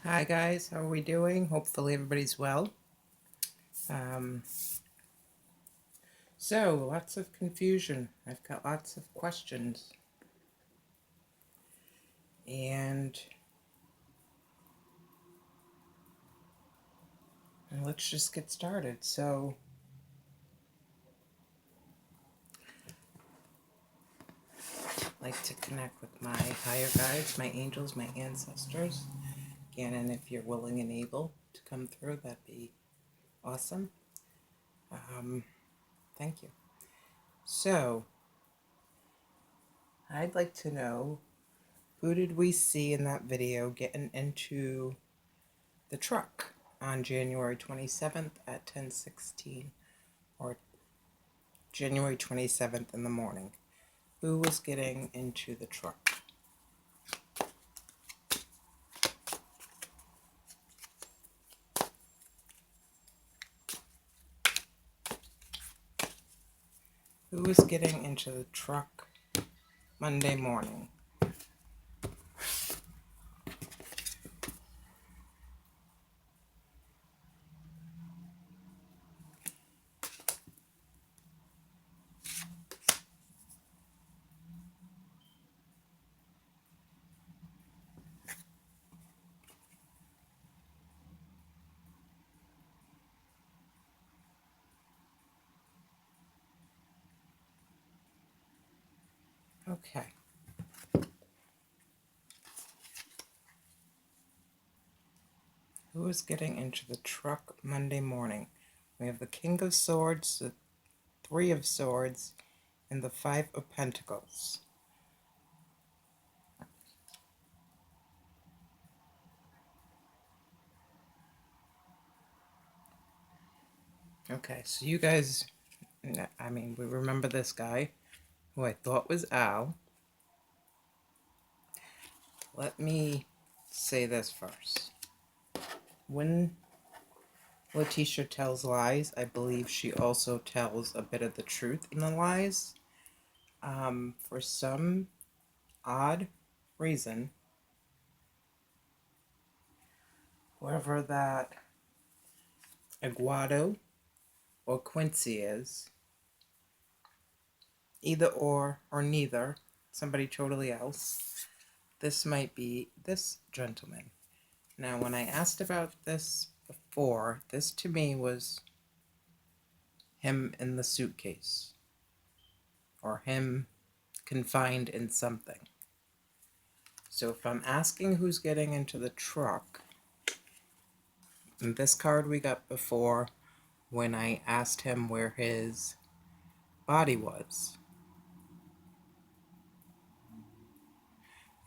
Hi guys, how are we doing? Hopefully everybody's well. So, lots of confusion. I've got lots of questions. And let's just get started. So, I'd like to connect with my higher guides, my angels, my ancestors. Gannon, if you're willing and able to come through, that'd be awesome. Thank you. So, I'd like to know, who did we see in that video getting into the truck on January 27th at 10:16, or January 27th in the morning? Who was getting into the truck? Who was getting into the truck Monday morning? Okay. Who was getting into the truck Monday morning? We have the King of Swords, the Three of Swords, and the Five of Pentacles. Okay, so you guys, we remember this guy, who I thought was Al. Let me say this first. When Letitia tells lies, I believe she also tells a bit of the truth in the lies. For some odd reason, whoever that Aguado or Quincy is, either or neither, somebody totally else, this might be this gentleman. Now, when I asked about this before, this to me was him in the suitcase, or him confined in something. So if I'm asking who's getting into the truck, and this card we got before when I asked him where his body was.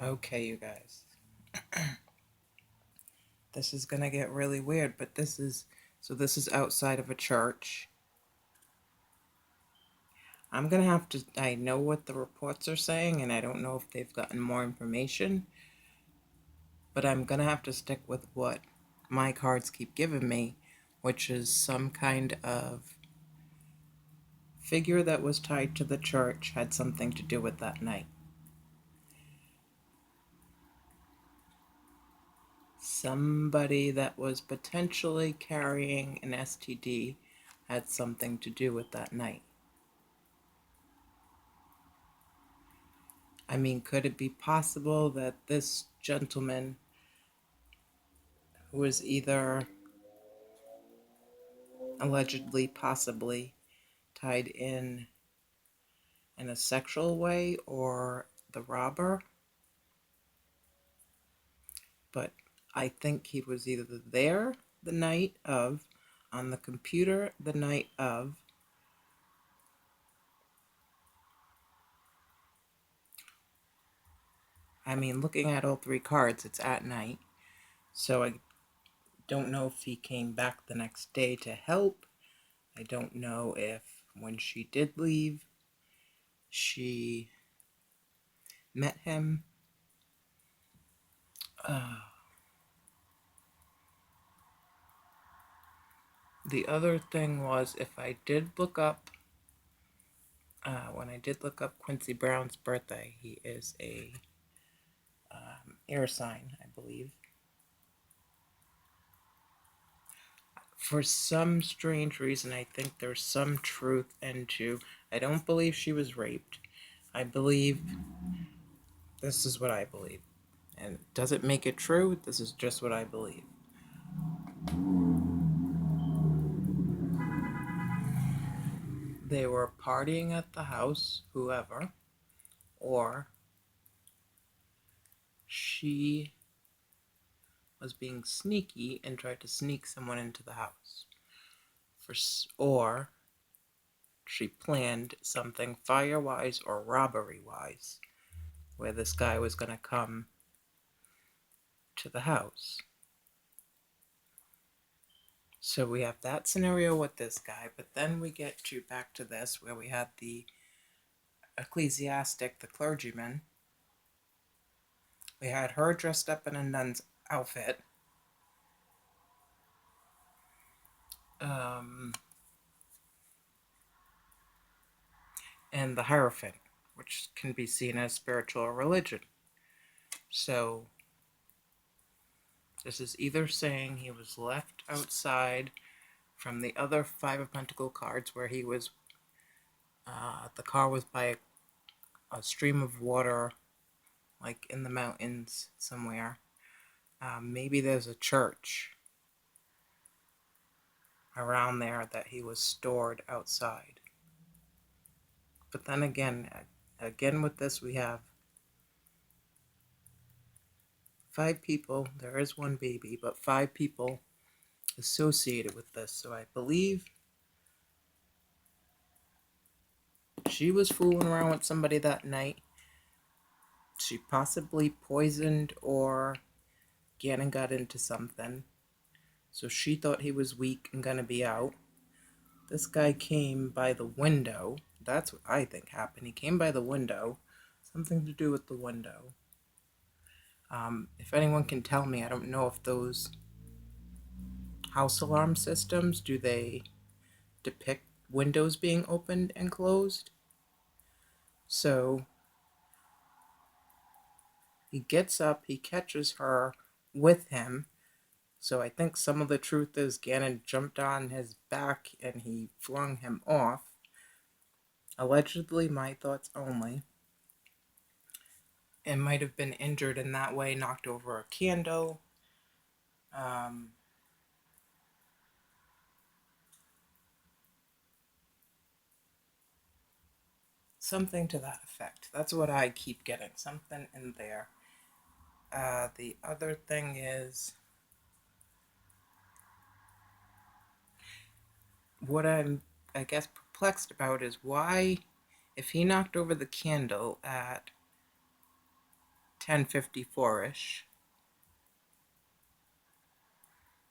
Okay, you guys. This is gonna get really weird, but this is outside of a church. I'm gonna have to, I know what the reports are saying, and I don't know if they've gotten more information, but I'm gonna have to stick with what my cards keep giving me, which is some kind of figure that was tied to the church had something to do with that night. Somebody that was potentially carrying an STD had something to do with that night. I mean, could it be possible that this gentleman, who was either allegedly, possibly tied in a sexual way, or the robber? But I think he was either there the night of, on the computer the night of, I mean, looking at all three cards, it's at night. So I don't know if he came back the next day to help. I don't know if when she did leave, she met him. The other thing was, if I did look up, when I did look up Quincy Brown's birthday, he is a air sign, I believe. for some strange reason, I think there's some truth into. I don't believe she was raped. I believe. This is what I believe. And does it make it true? This is just what I believe. They were partying at the house, whoever, or she was being sneaky and tried to sneak someone into the house. Or she planned something fire-wise or robbery-wise, where this guy was going to come to the house. So we have that scenario with this guy, but then we get back to this, where we had the ecclesiastic, the clergyman. We had her dressed up in a nun's outfit. And the Hierophant, which can be seen as spiritual religion. So this is either saying he was left outside from the other Five of Pentacles cards, where he was, the car was by a stream of water, like in the mountains somewhere. Maybe there's a church around there that he was stored outside. But then again with this, we have 5 people. There is 1 baby, but 5 people associated with this. So I believe she was fooling around with somebody that night. She possibly poisoned, or Gannon got into something. So she thought he was weak and gonna be out. This guy came by the window. That's what I think happened. He came by the window. Something to do with the window. If anyone can tell me, I don't know if those house alarm systems, do they depict windows being opened and closed? So he gets up, he catches her with him. So I think some of the truth is Gannon jumped on his back and he flung him off. Allegedly, my thoughts only. And might have been injured in that way, knocked over a candle. Something to that effect. That's what I keep getting. Something in there. The other thing is, what I'm, I guess, perplexed about is why, if he knocked over the candle at 10:54ish,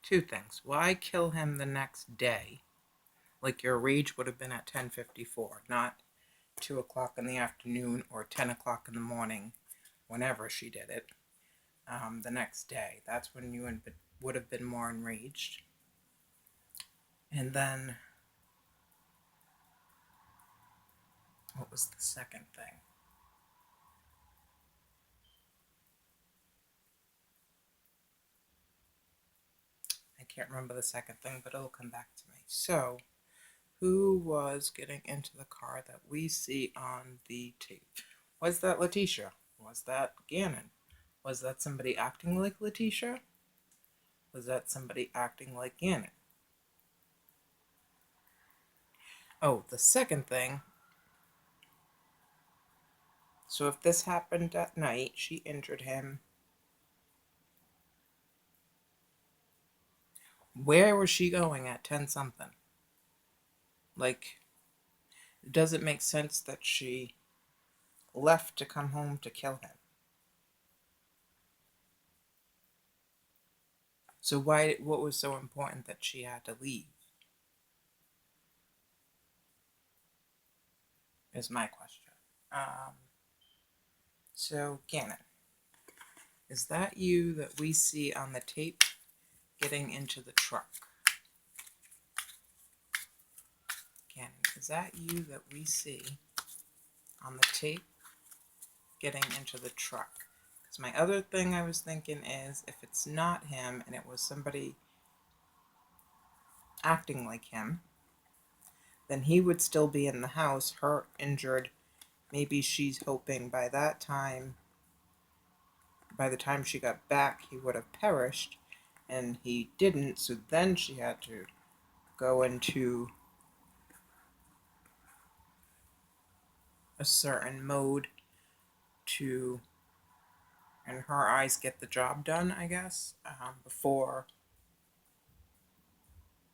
2 things. Why kill him the next day? Like, your rage would have been at 10:54, not 2 o'clock in the afternoon or 10 o'clock in the morning, whenever she did it, the next day. That's when you would have been more enraged. And then, what was the second thing? I can't remember the second thing, but it'll come back to me. So, who was getting into the car that we see on the tape? Was that Letitia? Was that Gannon? Was that somebody acting like Letitia? Was that somebody acting like Gannon? Oh, the second thing. So if this happened at night, she injured him. Where was she going at 10-something? Like, it doesn't make sense that she left to come home to kill him. So what was so important that she had to leave? Is my question. So, Gannon, is that you that we see on the tape getting into the truck? Gannon, is that you that we see on the tape getting into the truck? Because my other thing I was thinking is, if it's not him and it was somebody acting like him, then he would still be in the house, hurt, injured. Maybe she's hoping by the time she got back, he would have perished, and he didn't, so then she had to go into a certain mode to, in her eyes, get the job done, I guess, before,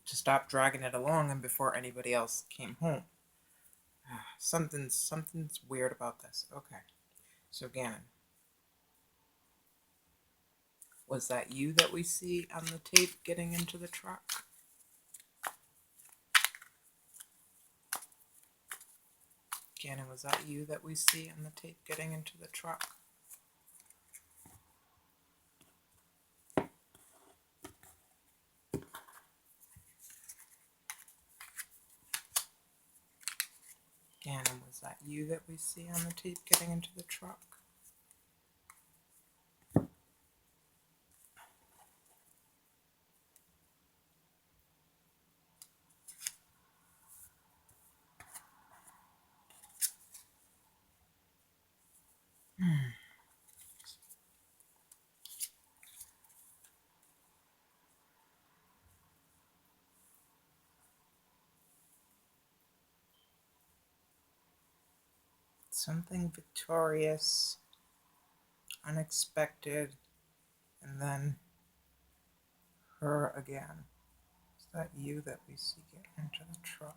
to stop dragging it along and before anybody else came home. Something's weird about this. Okay, so Gannon, was that you that we see on the tape getting into the truck? Gannon, was that you that we see on the tape getting into the truck? Gannon, was that you that we see on the tape getting into the truck? Something victorious, unexpected, and then her again. Is that you that we see get into the truck?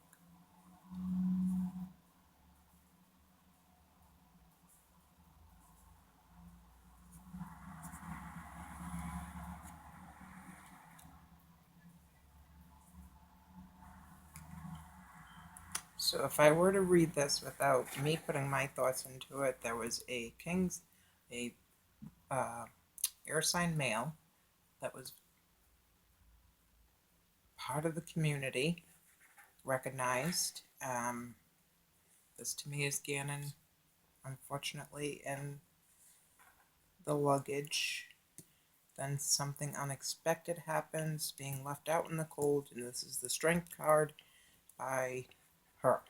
So if I were to read this without me putting my thoughts into it, there was a uh, air sign male that was part of the community, recognized. This to me is Gannon, unfortunately, in the luggage. Then something unexpected happens, being left out in the cold, and this is the strength card by her.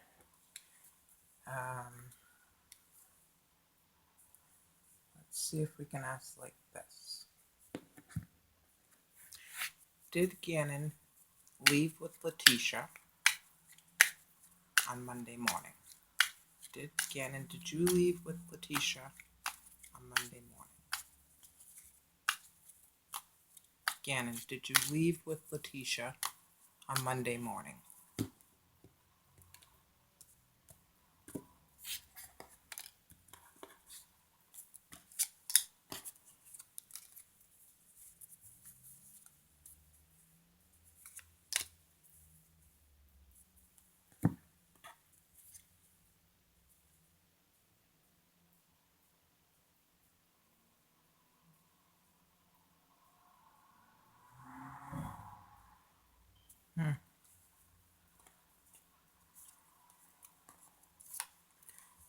Let's see if we can ask like this. Did Gannon leave with Letitia on Monday morning? Gannon, did you leave with Letitia on Monday morning? Gannon, did you leave with Letitia on Monday morning?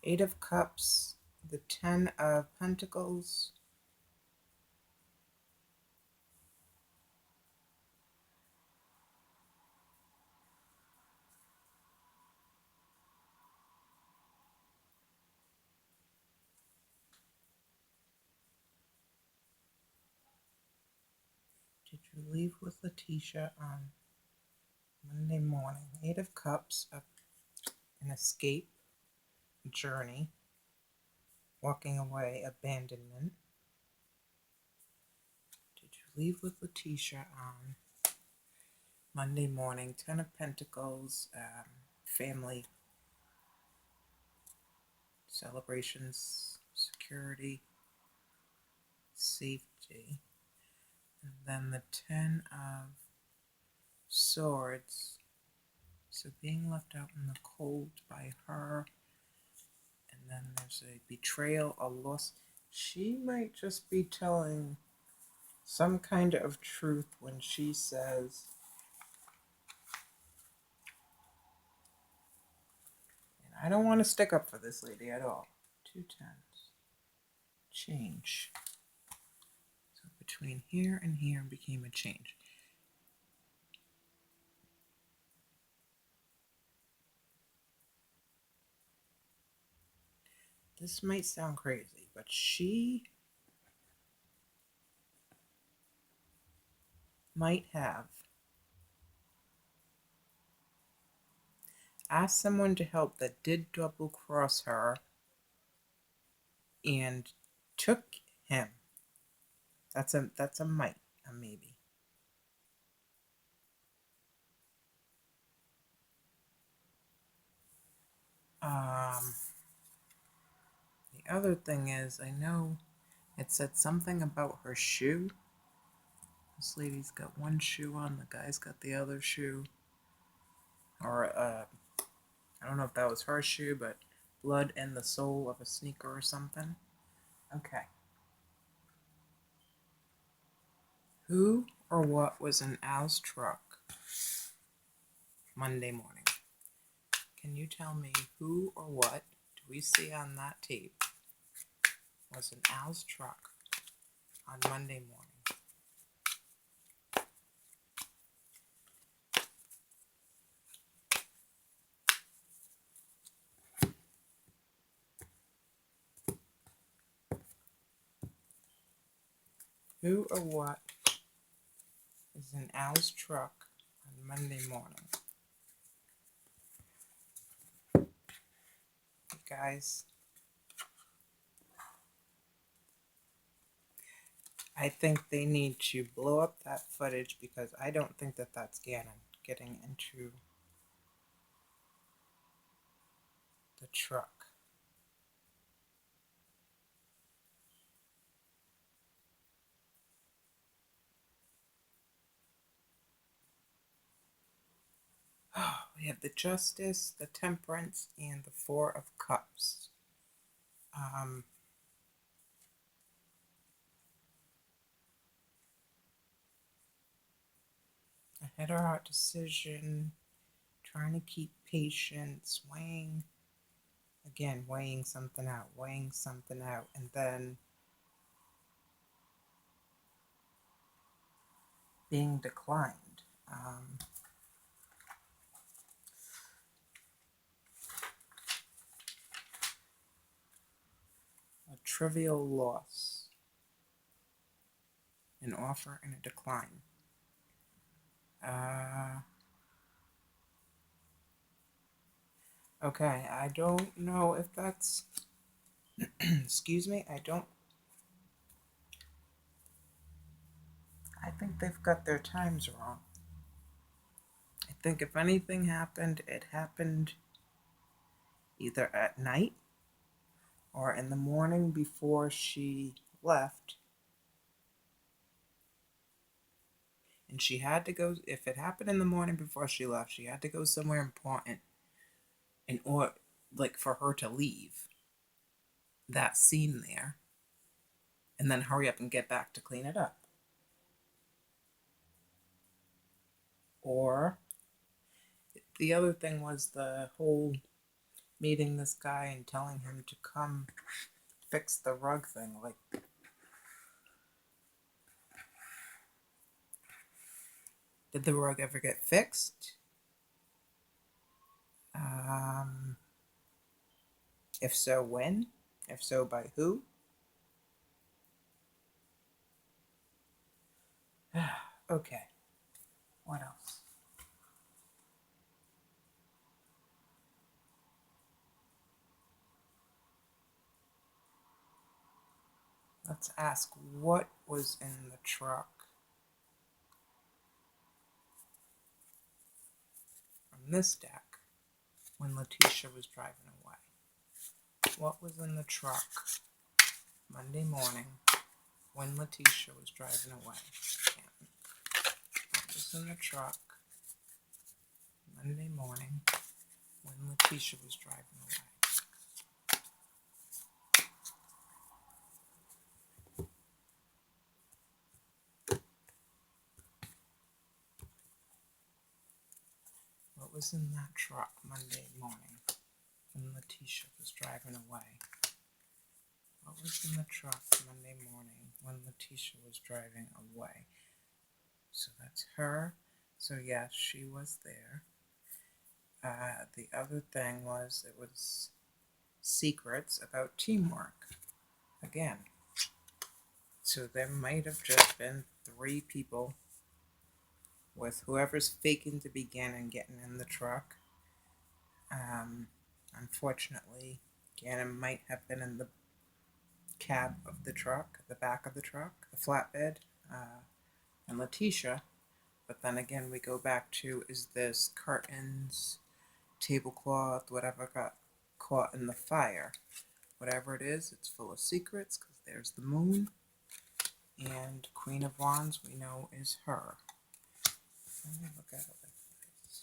Eight of Cups, the Ten of Pentacles, did you leave with Letitia on Monday morning? Eight of Cups, an escape, journey, walking away, abandonment. Did you leave with Letitia on Monday morning? Ten of Pentacles, family, celebrations, security, safety. And then the Ten of Swords. So being left out in the cold by her. And then there's a betrayal, a loss. She might just be telling some kind of truth when she says, and I don't want to stick up for this lady at all. 2 tens. Change. So between here and here became a change. this might sound crazy, but she might have asked someone to help that did double cross her and took him. That's a might, a maybe. The other thing is, I know it said something about her shoe. This lady's got one shoe on, the guy's got the other shoe. Or, I don't know if that was her shoe, but blood in the sole of a sneaker or something. Okay. Who or what was in Al's truck Monday morning? Can you tell me who or what do we see on that tape was in Al's truck on Monday morning? Who or what is in Al's truck on Monday morning? Guys, I think they need to blow up that footage because I don't think that that's Gannon getting into the truck. Oh, we have the Justice, the Temperance, and the Four of Cups. A head or heart decision, trying to keep patience, weighing something out, and then being declined. A trivial loss, an offer, and a decline. Okay, I don't know if that's, excuse me, I think they've got their times wrong. I think if anything happened, it happened either at night or in the morning before she left. And she had to go, if it happened in the morning before she left, she had to go somewhere important in order, like, for her to leave that scene there and then hurry up and get back to clean it up. Or the other thing was the whole meeting this guy and telling him to come fix the rug thing. Like, did the rug ever get fixed? If so, when? If so, by who? Okay. What else? Let's ask what was in the truck from this deck when Letitia was driving away. What was in the truck Monday morning when Letitia was driving away? What was in the truck Monday morning when Letitia was driving away? What was in that truck Monday morning when Letitia was driving away? What was in the truck Monday morning when Letitia was driving away? So that's her. So yes, she was there. The other thing was, it was secrets about teamwork. Again. So there might have just been 3 people with whoever's faking to be Gannon getting in the truck. Unfortunately, Gannon might have been in the cab of the truck, the back of the truck, the flatbed, and Letitia. But then again, we go back to, is this curtains, tablecloth, whatever got caught in the fire? Whatever it is, it's full of secrets, because there's the moon. And Queen of Wands, we know, is her. Let me look at it like this.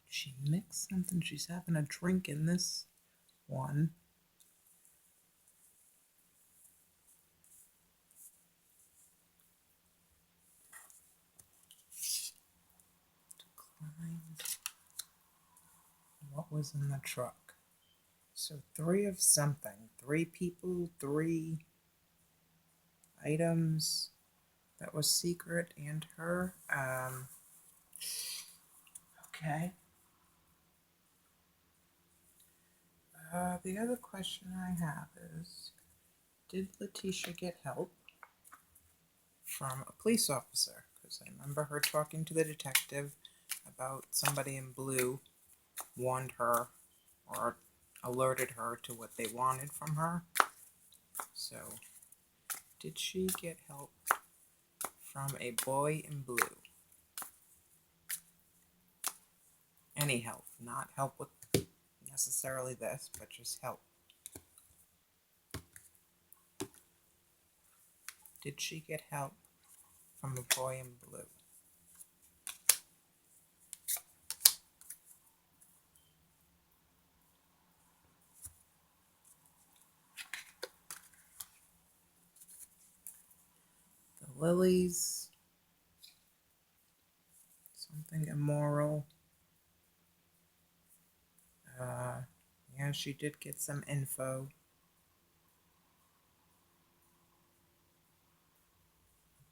She mixed something. She's having a drink in this one. Declined. What was in the truck? So 3 of something. 3 people, 3 items that was secret, and her. Okay. The other question I have is, did Letitia get help from a police officer? Because I remember her talking to the detective about somebody in blue warned her or alerted her to what they wanted from her. So, did she get help from a boy in blue? Any help, not help with necessarily this, but just help. Did she get help from a boy in blue? The lilies, something immoral. Yeah, she did get some info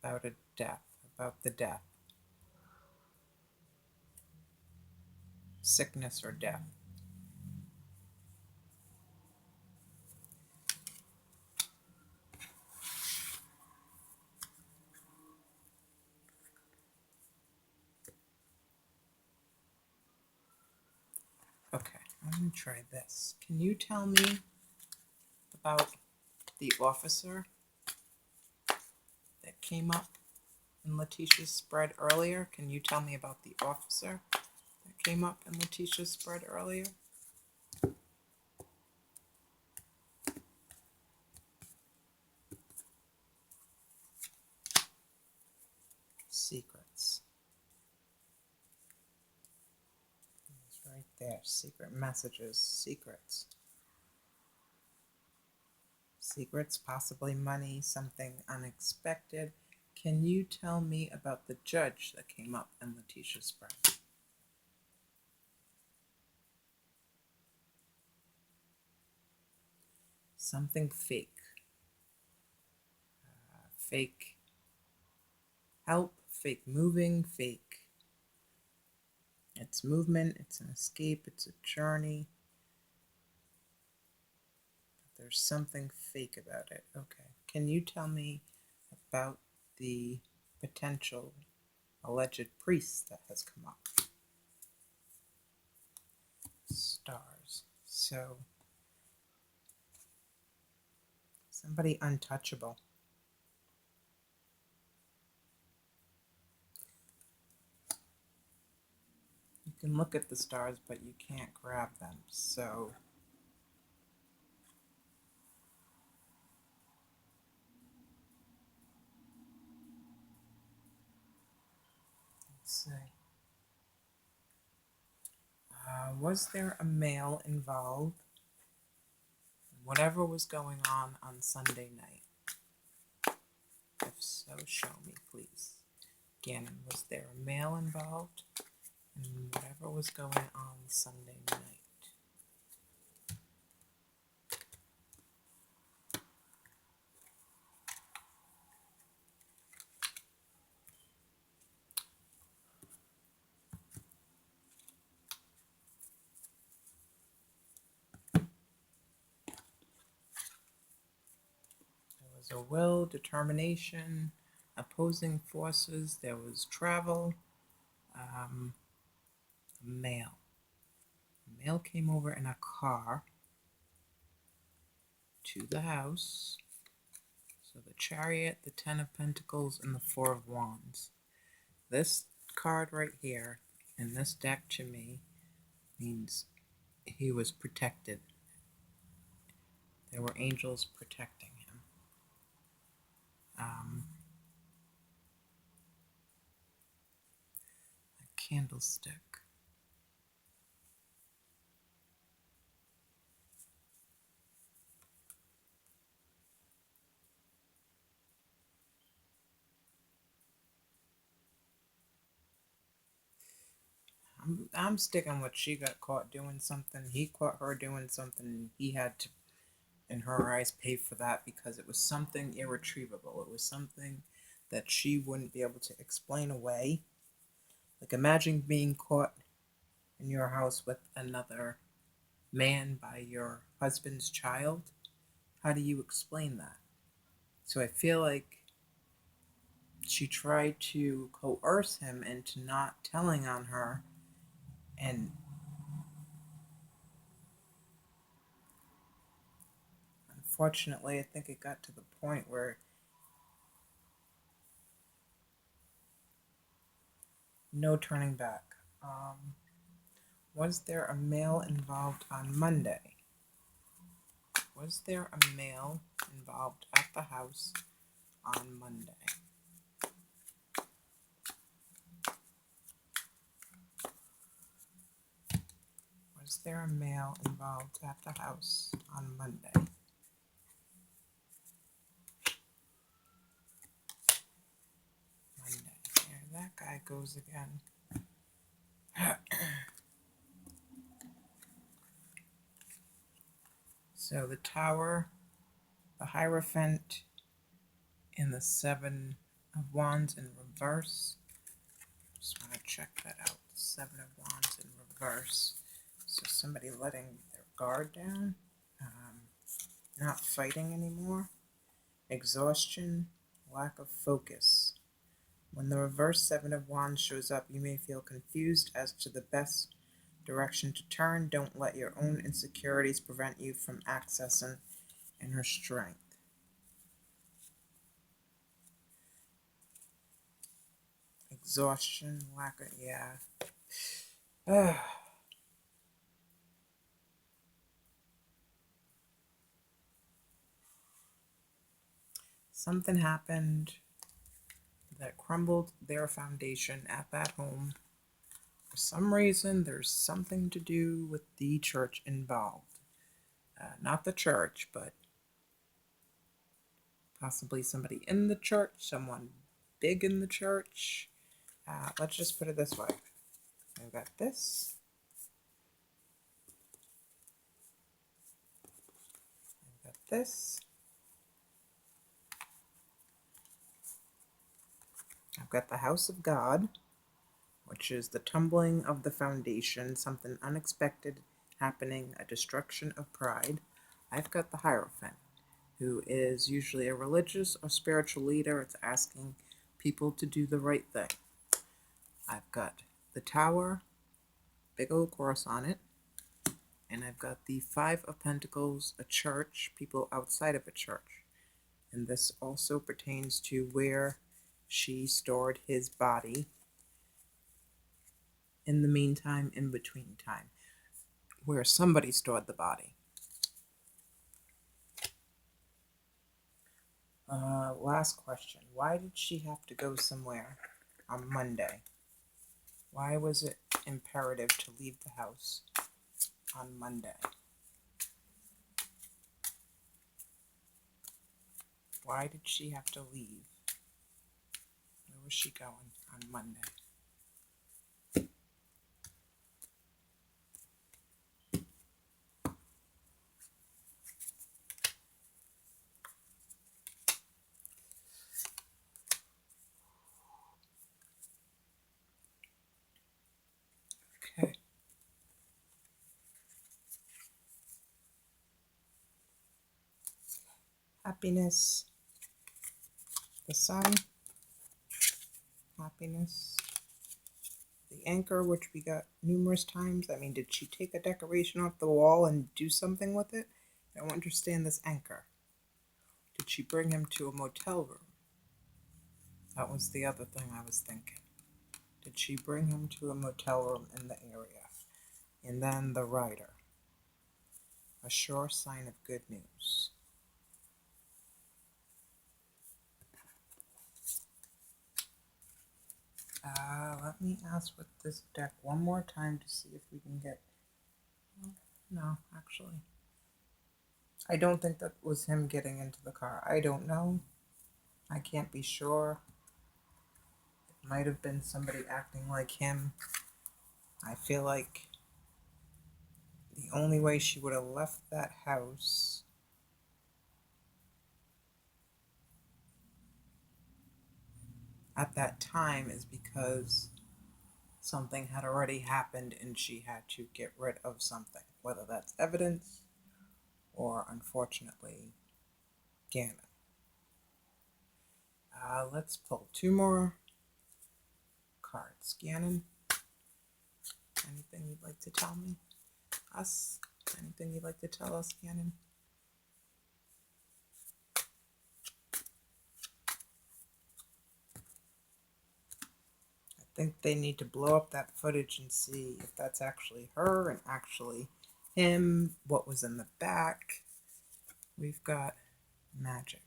about a death, about the death. Sickness or death. Okay, I'm going to try this. Can you tell me about the officer that came up in Letitia's spread earlier? Can you tell me about the officer that came up in Letitia's spread earlier? Secrets. It's right there. Secret messages. Secrets. Secrets, possibly money, something unexpected. Can you tell me about the judge that came up in Letitia's spread? Something fake. Fake help, fake moving, fake. It's movement, it's an escape, it's a journey. There's something fake about it. Okay. Can you tell me about the potential alleged priest that has come up? Stars. So, somebody untouchable. You can look at the stars, but you can't grab them. So, let's see. Was there a male involved? Whatever was going on Sunday night. If so, show me, please. Gannon, was there a male involved in whatever was going on Sunday night? was a will, determination, opposing forces. There was travel. Mail. Mail came over in a car to the house. So the Chariot, the Ten of Pentacles, and the Four of Wands. This card right here in this deck to me means he was protected. There were angels protecting him. A candlestick. I'm sticking with she got caught doing something. He caught her doing something. He had to, in her eyes, pay for that because it was something irretrievable. It was something that she wouldn't be able to explain away. Like, imagine being caught in your house with another man by your husband's child. How do you explain that? So I feel like she tried to coerce him into not telling on her, and unfortunately I think it got to the point where no turning back. Was there a male involved on Monday? Was there a male involved at the house on Monday? Was there a male involved at the house on Monday? Monday. There that guy goes again. So the Tower, the Hierophant, and the Seven of Wands in reverse. Just want to check that out. Seven of Wands in reverse. So somebody letting their guard down, not fighting anymore. Exhaustion, lack of focus. When the reverse Seven of Wands shows up, you may feel confused as to the best direction to turn. Don't let your own insecurities prevent you from accessing inner strength. Exhaustion, lack of, yeah. Something happened that crumbled their foundation at that home. For some reason, there's something to do with the church involved. Not the church, but possibly somebody in the church, someone big in the church. Let's just put it this way. I've got this. I've got this. I've got the House of God, which is the tumbling of the foundation, something unexpected happening, a destruction of pride. I've got the Hierophant, who is usually a religious or spiritual leader. It's asking people to do the right thing. I've got the Tower, big old cross on it, and I've got the Five of Pentacles, a church, people outside of a church. And this also pertains to where she stored his body in the meantime, in between time, where somebody stored the body. Last question. Why did she have to go somewhere on Monday? Why was it imperative to leave the house on Monday? Why did she have to leave? Where was she going on Monday? Okay. Happiness, the sun, happiness, the anchor, which we got numerous times. I mean, did she take a decoration off the wall and do something with it? I don't understand this anchor. Did she bring him to a motel room? That was the other thing I was thinking. Did she bring him to a motel room in the area? And then the rider. A sure sign of good news. Let me ask with this deck one more time to see if we can get... No, actually. I don't think that was him getting into the car. I don't know. I can't be sure. It might have been somebody acting like him. I feel like the only way she would have left that house at that time is because something had already happened and she had to get rid of something, whether that's evidence or, unfortunately, Gannon. Let's pull two more cards. Gannon, anything you'd like to tell me? Us? Anything you'd like to tell us, Gannon? I think they need to blow up that footage and see if that's actually her and actually him, what was in the back. We've got magic.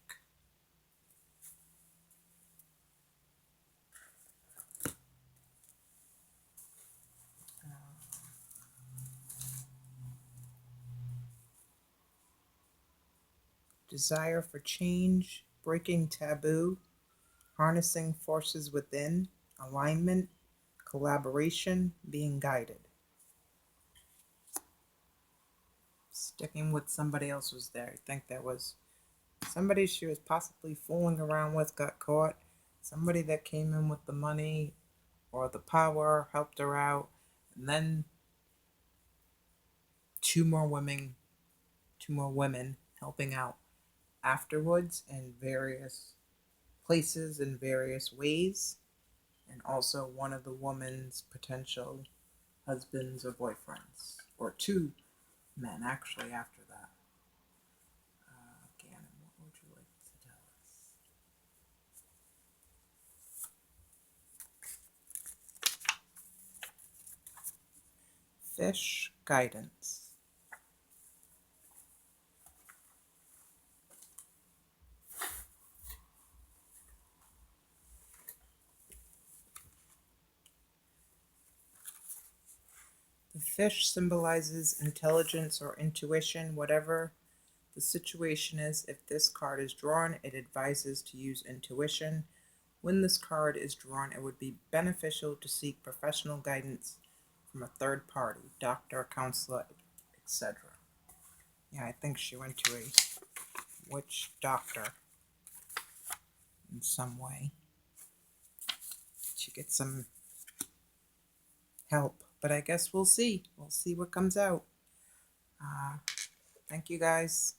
Desire for change, breaking taboo, harnessing forces within, alignment, collaboration, being guided. Sticking with somebody else was there. I think there was somebody she was possibly fooling around with, got caught. Somebody that came in with the money or the power, helped her out. And then two more women helping out afterwards in various places in various ways. And also one of the woman's potential husbands or boyfriends, or two men actually after that. Gannon, what would you like to tell us? Fish guidance. The fish symbolizes intelligence or intuition, whatever the situation is. If this card is drawn, it advises to use intuition. When this card is drawn, it would be beneficial to seek professional guidance from a third party, doctor, counselor, etc. Yeah, I think she went to a witch doctor in some way to get some help. But I guess we'll see. We'll see what comes out. Thank you guys.